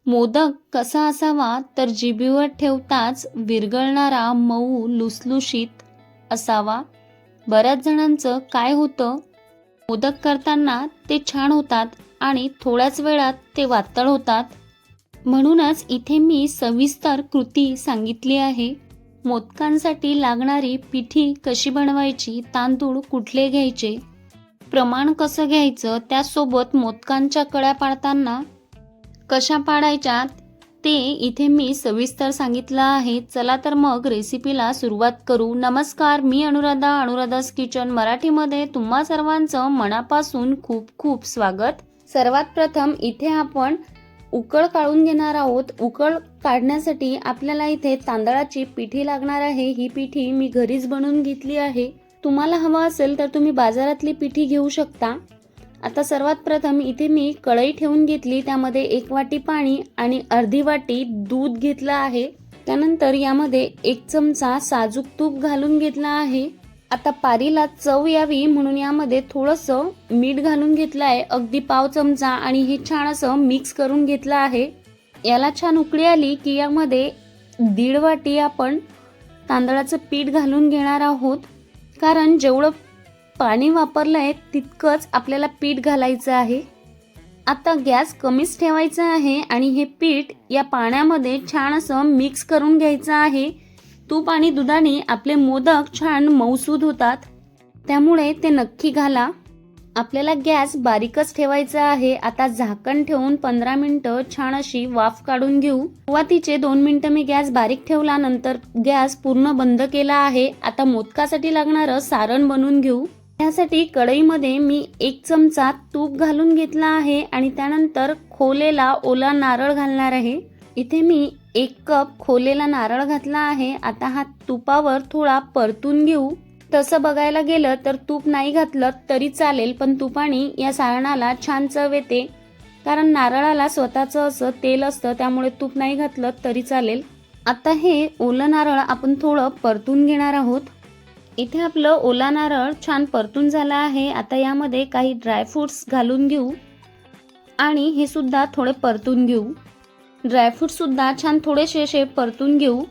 मोदक कसा असावा तर जिभेवर ठेवताच विरघळणारा मऊ लुसलुशीत असावा। बऱ्याच जणांचं काय होतं, मोदक करताना ते छान होतात आणि थोड्याच वेळात ते वातळ होतात। म्हणूनच इथे मी सविस्तर कृती सांगितली आहे। मोदकांसाठी लागणारी पिठी कशी बनवायची, तांदूळ कुठले घ्यायचे, प्रमाण कसं घ्यायचं, त्यासोबत मोदकांच्या कळ्या पाडताना कशा पाडायच्या ते इथे मी सविस्तर सांगितलं आहे। चला तर मग रेसिपीला सुरुवात करू। नमस्कार, मी अनुराधा's किचन मराठीमध्ये तुम्हा सर्वांचं मनापासून खूप खूप स्वागत। सर्वात प्रथम इथे आपण उकळ काढून घेणार आहोत। उकळ काढण्यासाठी आपल्याला इथे तांदळाची पिठी लागणार आहे। ही पिठी मी घरीच बनवून घेतली आहे। तुम्हाला हवा असेल तर तुम्ही बाजारातली पिठी घेऊ शकता। आता सर्वात प्रथम इथे मी कढई ठेवून घेतली, त्यामध्ये 1 वाटी पाणी आणि अर्धी वाटी दूध घेतलं आहे। त्यानंतर यामध्ये 1 चमचा साजूक तूप घालून घेतला आहे। आता पारीला चव यावी म्हणून यामध्ये थोडंसं मीठ घालून घेतलं आहे, अगदी पाव चमचा, आणि हे छान असं मिक्स करून घेतलं आहे। याला छान उकळी आली की यामध्ये 1.5 वाटी आपण तांदळाचं पीठ घालून घेणार आहोत, कारण जेवढं पाणी वापरलंय तितकंच आपल्याला पीठ घालायचं आहे। आता गॅस कमीच ठेवायचा आहे आणि हे पीठ या पाण्यामध्ये छान असं मिक्स करून घ्यायचं आहे। तूप आणि दुधाने आपले मोदक छान मऊसूद होतात, त्यामुळे ते नक्की घाला। आपल्याला गॅस बारीकच ठेवायचा आहे। आता झाकण ठेवून 15 मिनिटं छान अशी वाफ काढून घेऊ। सुरुवातीचे 2 मिनिटं मी गॅस बारीक ठेवला, नंतर गॅस पूर्ण बंद केला आहे। आता मोदकासाठी लागणारं सारण बनवून घेऊ। यासाठी कढईमध्ये मी 1 चमचा तूप घालून घेतला आहे आणि त्यानंतर खोलेला ओला नारळ घालणार आहे। इथे मी 1 कप खोलेला नारळ घातला आहे। आता हा तुपावर थोडा परतून घेऊ। तसं बघायला गेलं तर तूप नाही घातलं तरी चालेल, पण तुपाने या सारणाला छान चव येते, कारण नारळाला स्वतःचं असं तेल असतं, त्यामुळे तूप नाही घातलं तरी चालेल। आता हे ओलं नारळ आपण थोडं परतून घेणार आहोत। इथे आपलं ओला नारळ छान परतून झाला आहे। आता यामध्ये काही ड्रायफ्रुट्स घालून घेऊ आणि हे सुद्धा थोडे परतून घेऊ। ड्रायफ्रुट्स सुद्धा छान थोडेसे असे परतून घेऊ।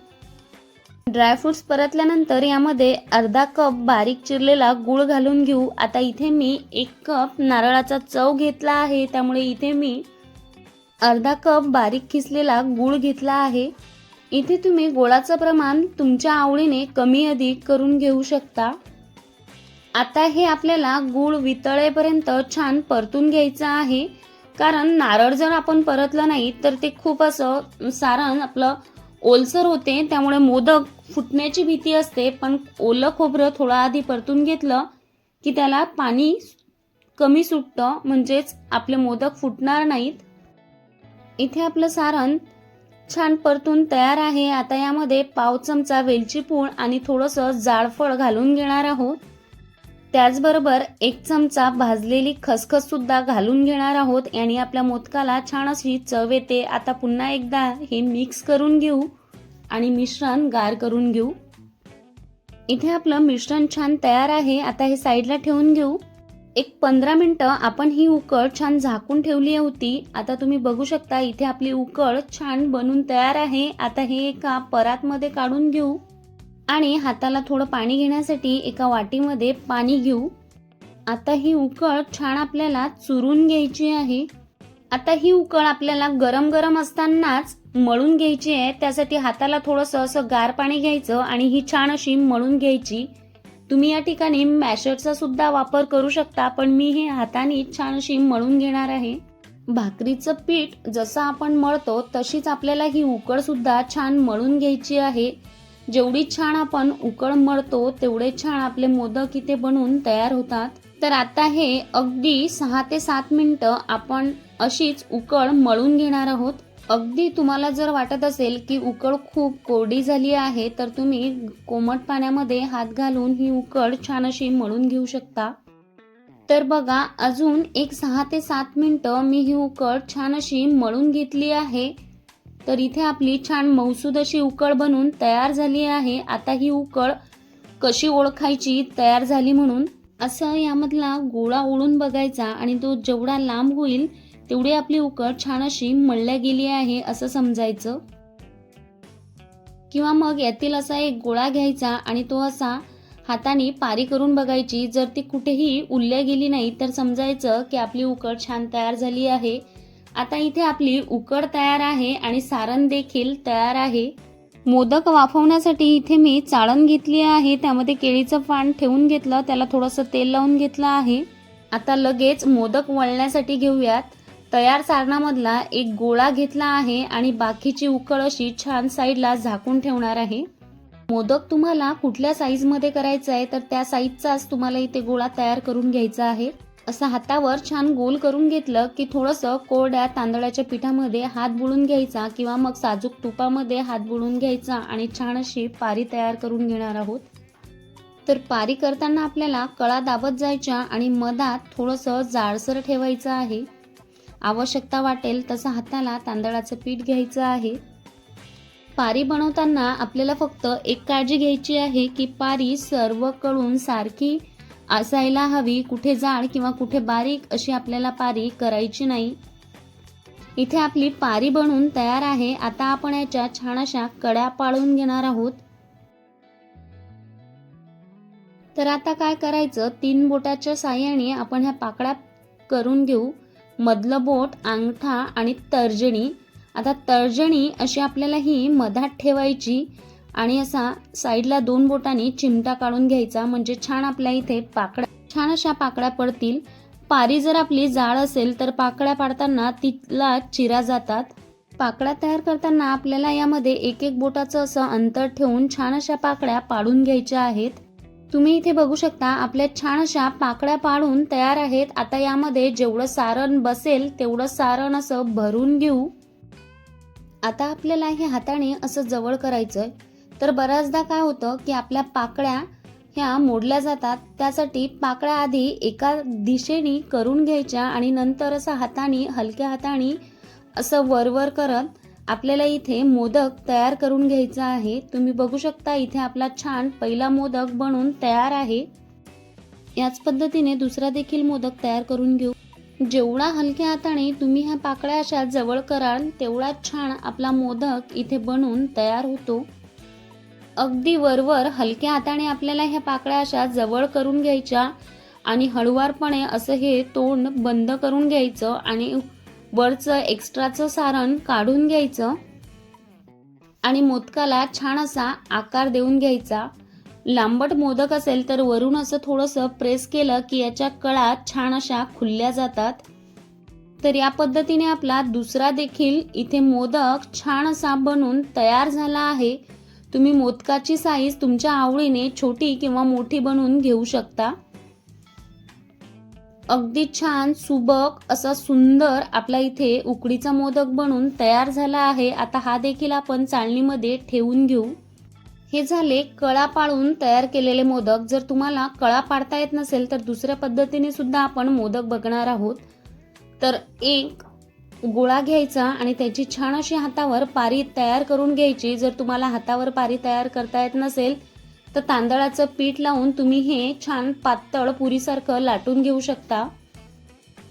ड्रायफ्रुट्स परतल्यानंतर यामध्ये अर्धा कप बारीक चिरलेला गूळ घालून घेऊ। आता इथे मी 1 कप नारळाचा चव घेतला आहे, त्यामुळे इथे मी अर्धा कप बारीक किसलेला गूळ घेतला आहे। इथे तुम्ही गोडाचं प्रमाण तुमच्या आवडीने कमी अधिक करून घेऊ शकता। आता हे आपल्याला गूळ वितळेपर्यंत छान परतून घ्यायचं आहे, कारण नारळ जर आपण परतलं नाही तर ते खूप असं सारण आपलं ओलसर होते, त्यामुळे मोदक फुटण्याची भीती असते। पण ओलं खोबरं थोडं आधी परतून घेतलं की त्याला पाणी कमी सुटतं, म्हणजेच आपले मोदक फुटणार नाहीत। इथे आपलं सारण छान परतून तयार आहे। आता यामध्ये पाव चमचा वेलची पूड आणि थोडंसं जायफळ घालून घेणार आहोत। त्याचबरोबर 1 चमचा भाजलेली खसखस सुद्धा घालून घेणार आहोत। याने आपल्या मोदकाला छान अशी चव येते। आता पुन्हा एकदा हे मिक्स करून घेऊ आणि मिश्रण गार करून घेऊ। इथे आपलं मिश्रण छान तयार आहे। आता हे साईडला ठेवून घेऊ। एक 15 मिनिटं आपण ही उकळ छान झाकून ठेवली होती। आता तुम्ही बघू शकता इथे आपली उकळ छान बनून तयार आहे। आता हे एका परातमध्ये काढून घेऊ आणि हाताला थोडं पाणी घेण्यासाठी एका वाटीमध्ये पाणी घेऊ। आता ही उकळ छान आपल्याला चुरून घ्यायची आहे। आता ही उकळ आपल्याला गरम गरम असतानाच मळून घ्यायची आहे, त्यासाठी हाताला थोडंसं असं गार पाणी घ्यायचं आणि ही छान अशी मळून घ्यायची। तुम्ही या ठिकाणी मॅशरचा सुद्धा वापर करू शकता, पण मी हे हाताने छान अशी मळून घेणार आहे। भाकरीचं पीठ जसं आपण मळतो तशीच आपल्याला ही उकळ सुद्धा छान मळून घ्यायची आहे। जेवढी छान आपण उकळ मळतो तेवढे छान आपले मोदक इथे बनून तयार होतात। तर आता हे अगदी 6 ते 7 मिनिटं आपण अशीच उकळ मळून घेणार आहोत। अगदी तुम्हाला जर वाटत असेल की उकळ खूप कोरडी झाली आहे तर तुम्ही कोमट पाण्यामध्ये हात घालून ही उकळ छान अशी मळून घेऊ शकता। तर बघा, अजून एक 6 ते 7 मिनिटं मी ही उकळ छान अशी मळून घेतली आहे। तर इथे आपली छान मऊसूद अशी उकळ बनून तयार झाली आहे। आता ही उकळ कशी ओळखायची तयार झाली म्हणून, असं यामधला गोळा ओढून बघायचा आणि तो जेवढा लांब होईल तेवढी आपली उकड छान अशी मळल्या गेली आहे असं समजायचं. किंवा मग यातील असा एक गोळा घ्यायचा आणि तो असा हाताने पारी करून बघायची. जर ती कुठेही उरल्या गेली नाही तर समजायचं की आपली उकड छान तयार झाली आहे. आता इथे आपली उकड तयार आहे आणि सारण देखील तयार आहे. मोदक वाफवण्यासाठी इथे मी चाळण घेतली आहे. त्यामध्ये केळीचं पान ठेवून घेतलं, त्याला थोडंसं तेल लावून घेतलं आहे. आता लगेच मोदक वळण्यासाठी घेऊयात. तयार सारणामधला एक गोळा घेतला आहे आणि बाकीची उकड अशी छान साईडला झाकून ठेवणार आहे. मोदक तुम्हाला कुठल्या साईजमध्ये करायचा आहे तर त्या साईजचाच तुम्हाला इथे गोळा तयार करून घ्यायचा आहे. असं हातावर छान गोल करून घेतलं की थोडंसं कोरड्या तांदळाच्या पिठामध्ये हात बुडून घ्यायचा किंवा मग साजूक तुपामध्ये हात बुडून घ्यायचा आणि छान अशी पारी तयार करून घेणार आहोत. तर पारी करताना आपल्याला कळा दाबत जायच्या आणि मधात थोडंसं जाडसर ठेवायचं आहे. आवश्यकता वाटेल तसं हाताला तांदळाचं पीठ घ्यायचं आहे. पारी बनवताना आपल्याला फक्त एक काळजी घ्यायची आहे की पारी सर्वकडून सारखी असायला हवी. कुठे जाड किंवा कुठे बारीक अशी आपल्याला पारी करायची नाही. इथे आपली पारी बनवून तयार आहे. आता आपण याच्या छान अशा कड्या पाडून घेणार आहोत. तर आता काय करायचं, 3 बोटाच्या साहाय्याने आपण ह्या पाकळ्या करून घेऊ. मधलं बोट, अंगठा आणि तर्जनी. आता तर्जनी अशी आपल्याला ही मधात ठेवायची आणि असा साईडला 2 बोटांनी चिमटा काढून घ्यायचा, म्हणजे छान आपल्या इथे पाकळ्या छान अशा पाकळ्या पडतील. पारी जर आपली जाड असेल तर पाकळ्या पाडताना तिला चिरा जातात. पाकळ्या तयार करताना आपल्याला यामध्ये एक एक बोटाचं असं अंतर ठेवून छान अशा पाकळ्या पाडून घ्यायच्या आहेत. तुम्ही इथे बघू शकता आपल्या छान अशा पाकळ्या पाडून तयार आहेत. आता यामध्ये जेवढं सारण बसेल तेवढं सारण असं भरून घेऊ. आता आपल्याला हे हाताने असं जवळ करायचंय. तर बऱ्याचदा काय होतं की आपल्या पाकळ्या ह्या मोडल्या जातात. त्यासाठी पाकळ्या आधी एका दिशेने करून घ्यायच्या आणि नंतर असं हाताने हलक्या हाताने असं वरवर करत आपल्याला इथे मोदक तयार करून घ्यायचा आहे. तुम्ही बघू शकता इथे आपला छान पहिला मोदक बनून तयार आहे. याच पद्धतीने दुसरा देखील मोदक तयार करून घेऊ. जेवढा हलक्या हाताने तुम्ही ह्या पाकळ्या अशा जवळ कराल तेवढा छान आपला मोदक इथे बनून तयार होतो. अगदी वरवर हलक्या हाताने आपल्याला ह्या पाकळ्या अशा जवळ करून घ्यायच्या आणि हळुवारपणे असं हे तोंड बंद करून घ्यायचं आणि वरचं एक्स्ट्राचं सारण काढून घ्यायचं आणि मोदकाला छान असा आकार देऊन घ्यायचा. लांबट मोदक असेल तर वरून असं थोडंसं प्रेस केलं की याच्या कळा छान अशा खुलल्या जातात. तर या पद्धतीने आपला दुसरा देखील इथे मोदक छान असा बनून तयार झाला आहे. तुम्ही मोदकाची साईज तुमच्या आवडीने छोटी किंवा मोठी बनवून घेऊ शकता. अगदी छान सुबक असा सुंदर आपला इथे उकडीचा मोदक बनून तयार झाला आहे. आता हा देखील आपण चाळणीमध्ये ठेवून घेऊ. हे झाले कळा पाडून तयार केलेले मोदक. जर तुम्हाला कळा पाडता येत नसेल तर दुसऱ्या पद्धतीने सुद्धा आपण मोदक बघणार आहोत. तर एक गोळा घ्यायचा आणि त्याची छान अशी हातावर पारी तयार करून घ्यायची. जर तुम्हाला हातावर पारी तयार करता येत नसेल तर तांदळाचं पीठ लावून तुम्ही हे छान पातळ पुरीसारखं लाटून घेऊ शकता.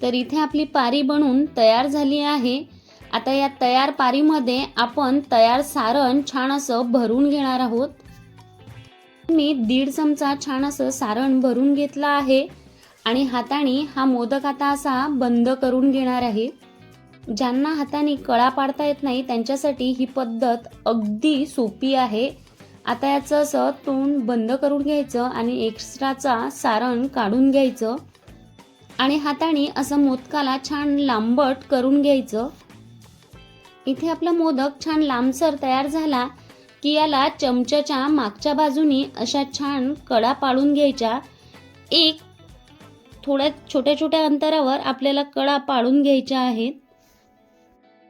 तर इथे आपली पारी बनून तयार झाली आहे. आता या तयार पारीमध्ये आपण तयार सारण छान असं भरून घेणार आहोत. मी 1.5 चमचा छान असं सारण भरून घेतलं आहे आणि हाताने हा मोदक आता असा बंद करून घेणार आहे. ज्यांना हाताने कळा पाडता येत नाही त्यांच्यासाठी ही पद्धत अगदी सोपी आहे. आता याचं असं तोंड बंद करून घ्यायचं आणि एक्स्ट्राचा सारण काढून घ्यायचं आणि हाताने असं मोदकाला छान लांबट करून घ्यायचं. इथे आपला मोदक छान लांबसर तयार झाला की याला चमच्याच्या मागच्या बाजूनी अशा छान कडा पाडून घ्यायच्या. एक थोड्या छोट्या छोट्या अंतरावर आपल्याला कडा पाडून घ्यायच्या आहेत.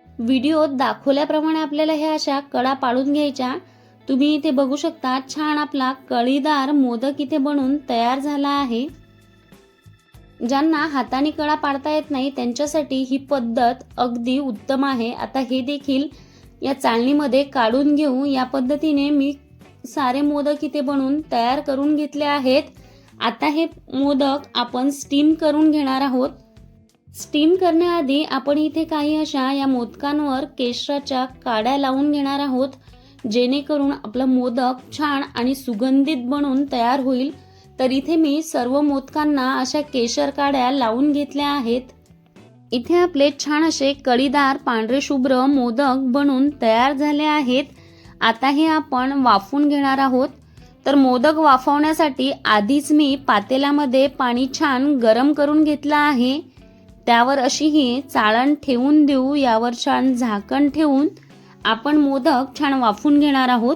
व्हिडिओत दाखवल्याप्रमाणे आपल्याला ह्या अशा कडा पाडून घ्यायच्या. तुम्ही इथे बघू शकता छान आपला कळीदार मोदक इथे बनून तयार झाला आहे. ज्यांना हाताने कळा पाडता येत नाही त्यांच्यासाठी ही पद्धत अगदी उत्तम आहे. आता हे देखील या चाळणीमध्ये काढून घेऊ. या पद्धतीने मी सारे मोदक इथे बनवून तयार करून घेतले आहेत. आता हे मोदक आपण स्टीम करून घेणार आहोत. स्टीम करण्याआधी आपण इथे काही अशा या मोदकांवर केशराच्या काड्या लावून घेणार आहोत, जेणेकरून आपला मोदक छान आणि सुगंधित बनून तयार होईल. तर इथे मी सर्व मोदकांना अशा केशर काड्या लावून घेतल्या आहेत. इथे आपले छान असे कळीदार पांढरे शुभ्र मोदक बनून तयार झाले आहेत. आता हे आपण वाफवून घेणार आहोत. तर मोदक वाफवण्यासाठी आधीच मी पातेल्यामध्ये पाणी छान गरम करून घेतलं आहे. त्यावर अशी ही चाळण ठेवून देऊ. यावर छान झाकण ठेवून आपण मोदक छान वाफवून घेणार आहोत.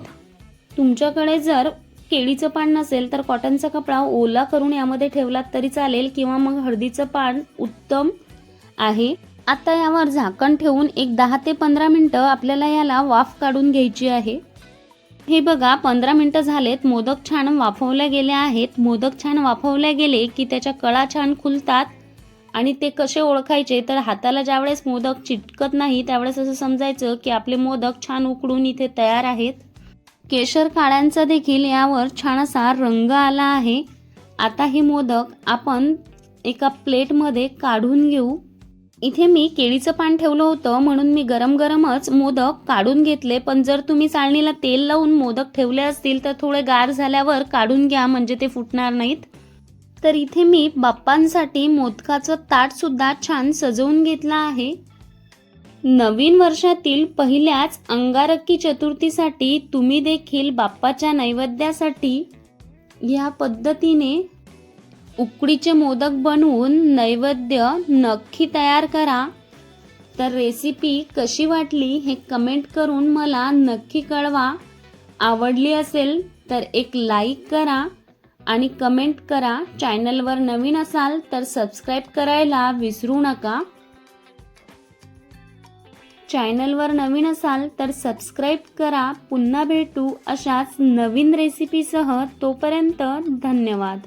तुमच्याकडे जर केळीचं पान नसेल तर कॉटनचा कपडा ओला करून यामध्ये ठेवलात तरी चालेल, किंवा मग हळदीचं पान उत्तम आहे. आता यावर झाकण ठेवून एक 10 ते 15 मिनिटं आपल्याला याला वाफ काढून घ्यायची आहे. हे बघा 15 मिनिटं झालेत. मोदक छान वाफवले गेले आहेत. मोदक छान वाफवले गेले की त्याच्या कळा छान खुलतात. आणि ते कसे ओळखायचे, तर हाताला ज्यावेळेस मोदक चिटकत नाही त्यावेळेस असं समजायचं की आपले मोदक छान उकडून इथे तयार आहेत. केशर काड्यांचा देखील यावर छान असा रंग आला आहे. आता हे मोदक आपण एका प्लेटमध्ये काढून घेऊ. इथे मी केळीचं पान ठेवलं होतं म्हणून मी गरम गरमच मोदक काढून घेतले. पण जर तुम्ही चाळणीला तेल लावून मोदक ठेवले असतील तर थोडे गार झाल्यावर काढून घ्या, म्हणजे ते फुटणार नाहीत. तर इथे मी बाप्पांसाठी मोदकाचं ताट सुद्धा छान सजवून घेतलं आहे. नवीन वर्षातील पहिल्याच अंगारकी चतुर्थीसाठी तुम्ही देखील बाप्पाच्या नैवेद्यासाठी या पद्धतीने उकडीचे मोदक बनवून नैवेद्य नक्की तयार करा. तर रेसिपी कशी वाटली हे कमेंट करून मला नक्की कळवा. आवडली असेल तर एक लाईक करा आणि कमेंट करा. चॅनलवर नवीन असाल तर सबस्क्राईब करायला विसरू नका. चॅनलवर नवीन असाल तर सबस्क्राईब करा. पुन्हा भेटू अशाच नवीन रेसिपीसह. तोपर्यंत धन्यवाद.